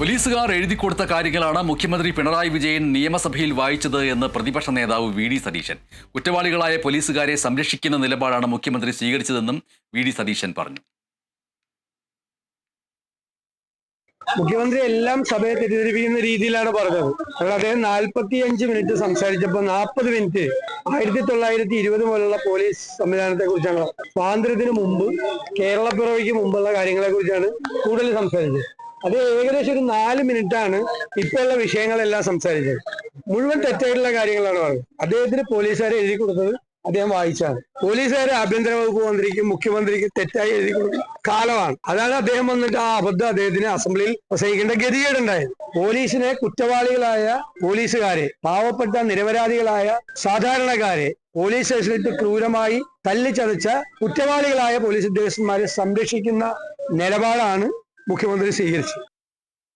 പോലീസുകാർ എഴുതിക്കൊടുത്ത കാര്യങ്ങളാണ് മുഖ്യമന്ത്രി പിണറായി വിജയൻ നിയമസഭയിൽ വായിച്ചത് എന്ന് പ്രതിപക്ഷ നേതാവ് വി.ഡി. സതീശൻ. കുറ്റവാളികളായ പോലീസുകാരെ സംരക്ഷിക്കുന്ന നിലപാടാണ് മുഖ്യമന്ത്രി സ്വീകരിച്ചതെന്നും വി.ഡി. സതീശൻ പറഞ്ഞു. മുഖ്യമന്ത്രി എല്ലാം സഭയെ തെറ്റിദ്ധരിപ്പിക്കുന്ന രീതിയിലാണ് പറഞ്ഞത്. അദ്ദേഹം 45 മിനിറ്റ് സംസാരിച്ചപ്പോൾ 40 മിനിറ്റ് 1920 മുതലുള്ള പോലീസ് സംവിധാനത്തെ കുറിച്ചാണ്, സ്വാതന്ത്ര്യത്തിന് മുമ്പ് കേരളപ്പിറവിക്ക് മുമ്പുള്ള കാര്യങ്ങളെ കുറിച്ചാണ് കൂടുതൽ സംസാരിച്ചത്. അത് ഏകദേശം ഒരു 4 മിനിറ്റാണ് ഇപ്പോഴുള്ള വിഷയങ്ങളെല്ലാം സംസാരിച്ചത്. മുഴുവൻ തെറ്റായിട്ടുള്ള കാര്യങ്ങളാണ് പറഞ്ഞത്. അദ്ദേഹത്തിന് പോലീസുകാരെ എഴുതി കൊടുത്തത് അദ്ദേഹം വായിച്ചാണ്. പോലീസുകാരെ ആഭ്യന്തര വകുപ്പ് മന്ത്രിക്കും മുഖ്യമന്ത്രിക്കും തെറ്റായി എഴുതി കൊടുക്കുന്ന കാലമാണ്. അതാണ് അദ്ദേഹം വന്നിട്ട് ആ അബദ്ധം അദ്ദേഹത്തിന് അസംബ്ലിയിൽ പ്രസംഗിക്കേണ്ട ഗതികേടുണ്ടായത്. പോലീസിനെ കുറ്റവാളികളായ പോലീസുകാരെ, പാവപ്പെട്ട നിരപരാധികളായ സാധാരണക്കാരെ പോലീസ് സ്റ്റേഷനിലിട്ട് ക്രൂരമായി തല്ലിച്ചതച്ച കുറ്റവാളികളായ പോലീസ് ഉദ്യോഗസ്ഥന്മാരെ സംരക്ഷിക്കുന്ന നിലപാടാണ് മുഖ്യമന്ത്രി സ്വീകരിച്ചത്.